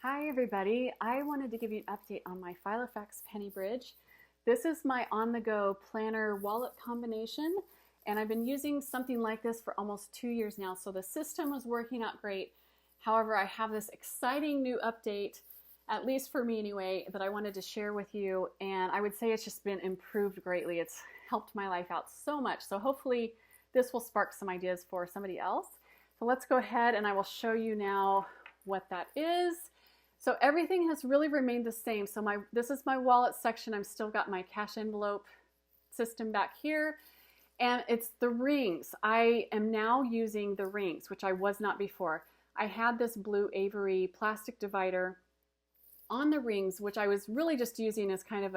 Hi everybody, I wanted to give you an update on my Filofax Pennybridge. This is my on-the-go planner wallet combination, and I've been using something like this for almost 2 years now, so the system was working out great. However, I have this exciting new update, at least for me anyway, that I wanted to share with you, and I would say it's just been improved greatly. It's helped my life out so much, so hopefully this will spark some ideas for somebody else. So let's go ahead and I will show you now what that is. So everything has really remained the same. So this is my wallet section. I've still got my cash envelope system back here. And it's the rings. I am now using the rings, which I was not before. I had this blue Avery plastic divider on the rings, which I was really just using as kind of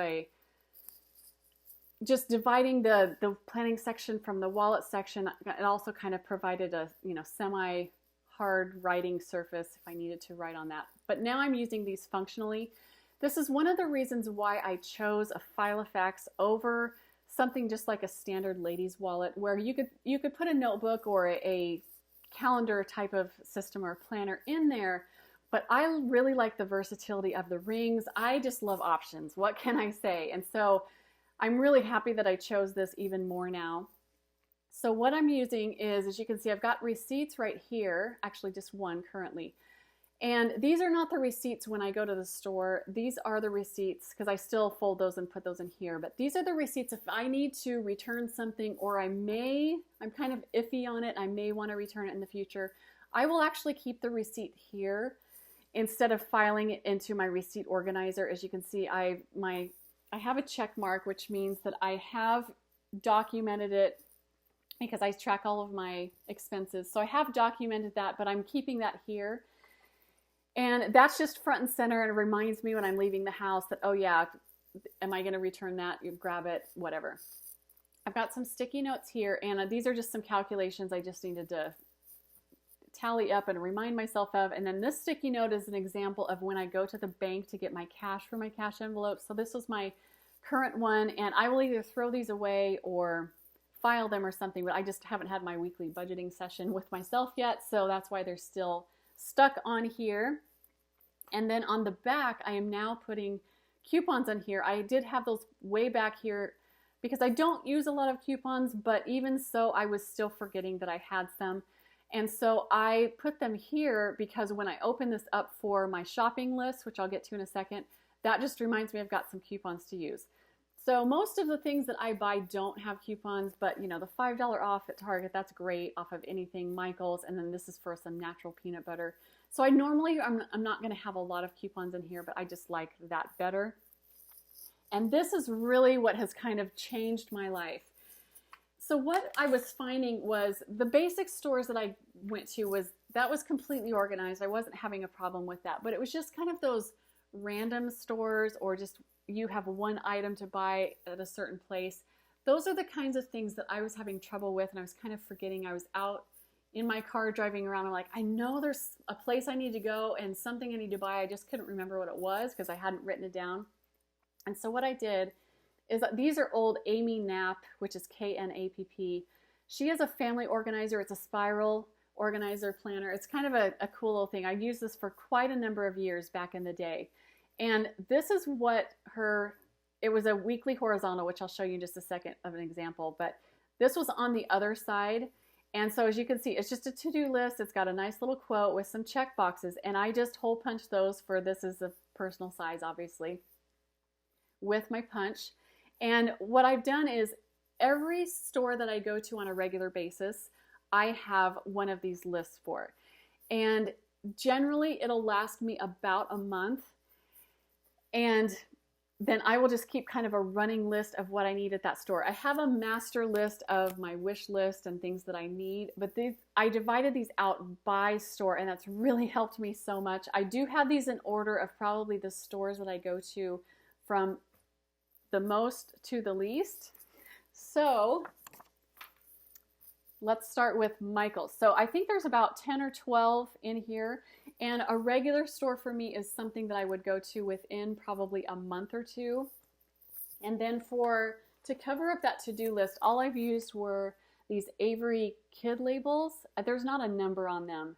just dividing the planning section from the wallet section. It also kind of provided a, semi-hard writing surface if I needed to write on that. But now I'm using these functionally. This is one of the reasons why I chose a Filofax over something just like a standard ladies wallet, where you could put a notebook or a calendar type of system or planner in there. But I really like the versatility of the rings. I just love options. What can I say? And so I'm really happy that I chose this even more now. So what I'm using is, as you can see, I've got receipts right here, actually just one currently. And these are not the receipts when I go to the store. These are the receipts, because I still fold those and put those in here, but these are the receipts if I need to return something, or I'm kind of iffy on it, I may want to return it in the future. I will actually keep the receipt here instead of filing it into my receipt organizer. As you can see, I have a check mark, which means that I have documented it because I track all of my expenses. So I have documented that, but I'm keeping that here. And that's just front and center, and it reminds me when I'm leaving the house that, oh yeah, am I going to return that? You grab it, whatever. I've got some sticky notes here, and these are just some calculations I just needed to tally up and remind myself of. And then this sticky note is an example of when I go to the bank to get my cash for my cash envelope. So this was my current one, and I will either throw these away or file them or something, but I just haven't had my weekly budgeting session with myself yet, so that's why they're still stuck on here. And then on the back, I am now putting coupons on here. I did have those way back here because I don't use a lot of coupons, but even so, I was still forgetting that I had some. And so I put them here because when I open this up for my shopping list, which I'll get to in a second, that just reminds me I've got some coupons to use. So most of the things that I buy don't have coupons, but the $5 off at Target, that's great, off of anything, Michael's, and then this is for some natural peanut butter. So I'm not going to have a lot of coupons in here, but I just like that better. And this is really what has kind of changed my life. So what I was finding was the basic stores that I went to was completely organized. I wasn't having a problem with that, but it was just kind of those random stores, or just you have one item to buy at a certain place. Those are the kinds of things that I was having trouble with, and I was kind of forgetting. I was out in my car driving around. I'm like, I know there's a place I need to go and something I need to buy. I just couldn't remember what it was because I hadn't written it down. And so what I did is that these are old Amy Knapp, which is Knapp. She is a family organizer. It's a spiral organizer planner. It's kind of a cool little thing. I used this for quite a number of years back in the day. And this is what it was a weekly horizontal, which I'll show you in just a second of an example, but this was on the other side. And so as you can see, it's just a to-do list. It's got a nice little quote with some check boxes, and I just hole punch those for, this is a personal size, obviously, with my punch. And what I've done is every store that I go to on a regular basis, I have one of these lists for. And generally it'll last me about a month. And then I will just keep kind of a running list of what I need at that store. I have a master list of my wish list and things that I need, but I divided these out by store, and that's really helped me so much. I do have these in order of probably the stores that I go to from the most to the least. So let's start with Michael's. So I think there's about 10 or 12 in here. And a regular store for me is something that I would go to within probably a month or two. And then to cover up that to-do list, all I've used were these Avery Kid Labels. There's not a number on them,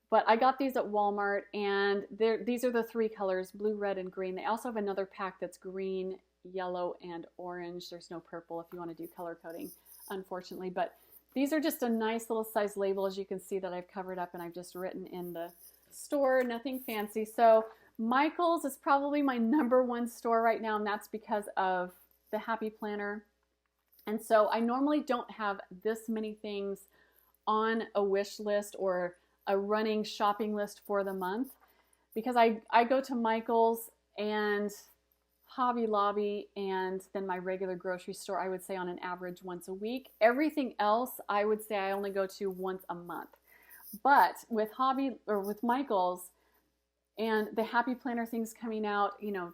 But I got these at Walmart, and these are the three colors, blue, red, and green. They also have another pack that's green, yellow, and orange. There's no purple if you want to do color coding, unfortunately. But these are just a nice little size label, as you can see, that I've covered up and I've just written in the store, nothing fancy. So Michael's is probably my #1 store right now, and that's because of the Happy Planner. And so I normally don't have this many things on a wish list or a running shopping list for the month, because I go to Michael's and Hobby Lobby and then my regular grocery store, I would say on an average once a week. Everything else, I would say I only go to once a month. But with with Michael's and the Happy Planner things coming out, you know,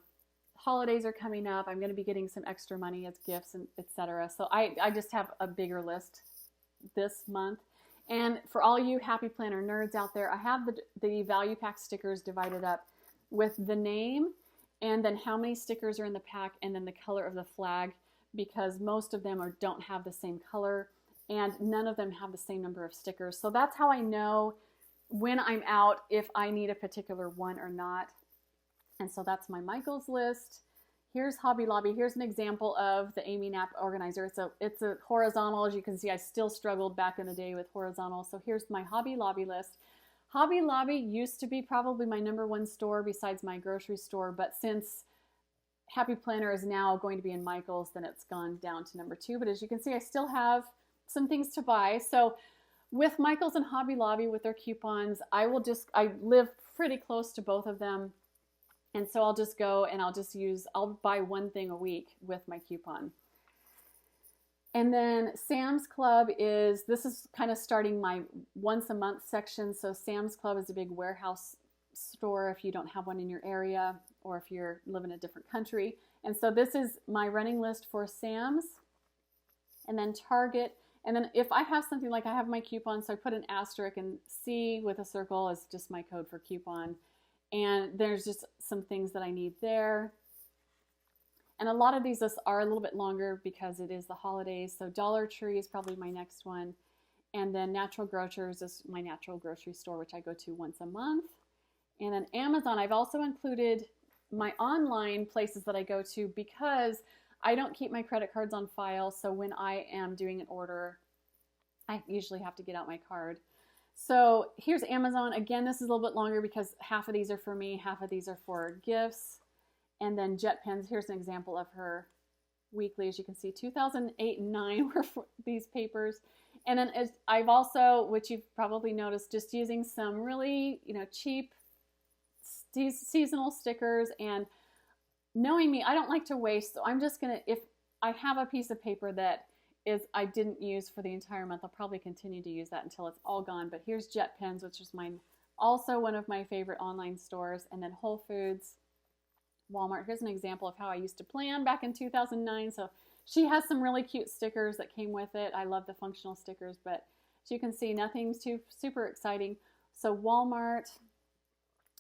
holidays are coming up. I'm going to be getting some extra money as gifts and etc. So I just have a bigger list this month. And for all you Happy Planner nerds out there, I have the value pack stickers divided up with the name and then how many stickers are in the pack and then the color of the flag, because most of them don't have the same color and none of them have the same number of stickers. So that's how I know when I'm out if I need a particular one or not. And so that's my Michael's list. Here's Hobby Lobby. Here's an example of the Amy Knapp organizer. It's a horizontal. As you can see, I still struggled back in the day with horizontal. So here's my Hobby Lobby list. Hobby Lobby used to be probably my #1 store besides my grocery store, but since Happy Planner is now going to be in Michael's, then it's gone down to #2. But as you can see, I still have some things to buy. So with Michael's and Hobby Lobby with their coupons, I live pretty close to both of them. And so I'll just go and I'll buy one thing a week with my coupon. And then Sam's Club this is kind of starting my once a month section. So Sam's Club is a big warehouse store if you don't have one in your area or if you live in a different country. And so this is my running list for Sam's, and then Target. And then if I have something like I have my coupon, so I put an asterisk, and C with a circle is just my code for coupon. And there's just some things that I need there. And a lot of these lists are a little bit longer because it is the holidays. So Dollar Tree is probably my next one. And then Natural Grocers is my natural grocery store, which I go to once a month. And then Amazon, I've also included my online places that I go to because I don't keep my credit cards on file. So when I am doing an order, I usually have to get out my card. So here's Amazon. Again, this is a little bit longer because half of these are for me, half of these are for gifts. And then Jet Pens, here's an example of her weekly. As you can see, 2008 and 9 were for these papers. And then I've also, which you've probably noticed, just using some really, cheap seasonal stickers. And knowing me, I don't like to waste. So I'm just going to, if I have a piece of paper that I didn't use for the entire month, I'll probably continue to use that until it's all gone. But here's Jet Pens, which is also one of my favorite online stores. And then Whole Foods, Walmart. Here's an example of how I used to plan back in 2009. So she has some really cute stickers that came with it. I love the functional stickers, but as you can see, nothing's too super exciting. So Walmart.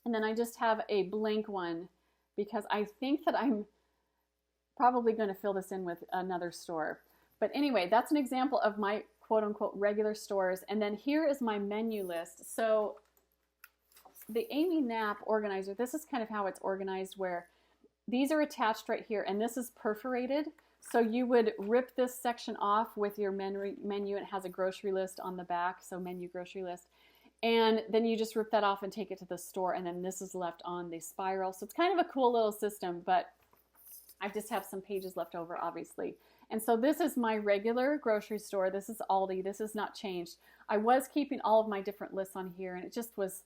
And then I just have a blank one because I think that I'm probably going to fill this in with another store. But anyway, that's an example of my quote unquote regular stores. And then here is my menu list. So the Amy Knapp organizer, this is kind of how it's organized, where these are attached right here, and this is perforated. So you would rip this section off with your menu. It has a grocery list on the back, so menu grocery list. And then you just rip that off and take it to the store, and then this is left on the spiral. So it's kind of a cool little system, but I just have some pages left over, obviously. And so this is my regular grocery store. This is Aldi. This has not changed. I was keeping all of my different lists on here, and it just was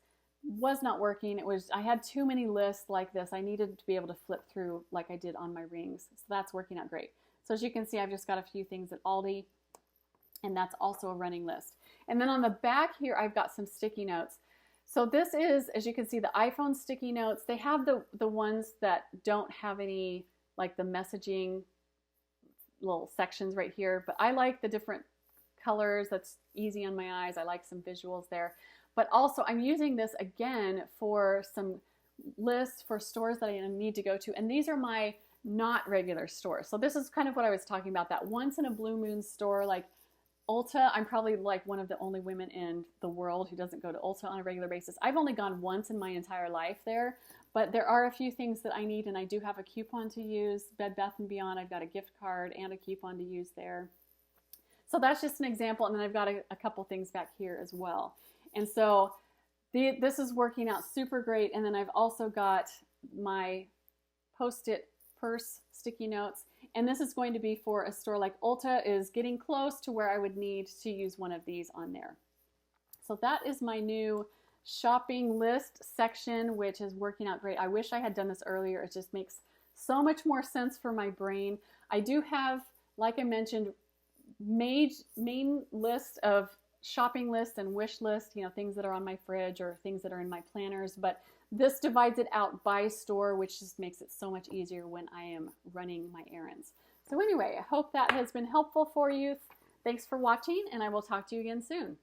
not working. I had too many lists like this. I needed to be able to flip through like I did on my rings. So that's working out great. So as you can see, I've just got a few things at Aldi, and that's also a running list. And then on the back here, I've got some sticky notes. So this is, as you can see, the iPhone sticky notes. They have the ones that don't have any, like the messaging little sections right here, but I like the different colors. That's easy on my eyes. I like some visuals there. But also I'm using this again for some lists for stores that I need to go to. And these are my not regular stores. So this is kind of what I was talking about, that once in a blue moon store. Like Ulta, I'm probably like one of the only women in the world who doesn't go to Ulta on a regular basis. I've only gone once in my entire life there, but there are a few things that I need, and I do have a coupon to use. Bed Bath & Beyond, I've got a gift card and a coupon to use there. So that's just an example, and then I've got a couple things back here as well. And so this is working out super great, and then I've also got my Post-it purse sticky notes, and this is going to be for a store like Ulta is getting close to where I would need to use one of these on there. So that is my new shopping list section, which is working out great. I wish I had done this earlier. It just makes so much more sense for my brain. I do have, like I mentioned, main list of shopping list and wish list, you know, things that are on my fridge or things that are in my planners, but this divides it out by store, which just makes it so much easier when I am running my errands. So anyway, I hope that has been helpful for you. Thanks for watching, and I will talk to you again soon.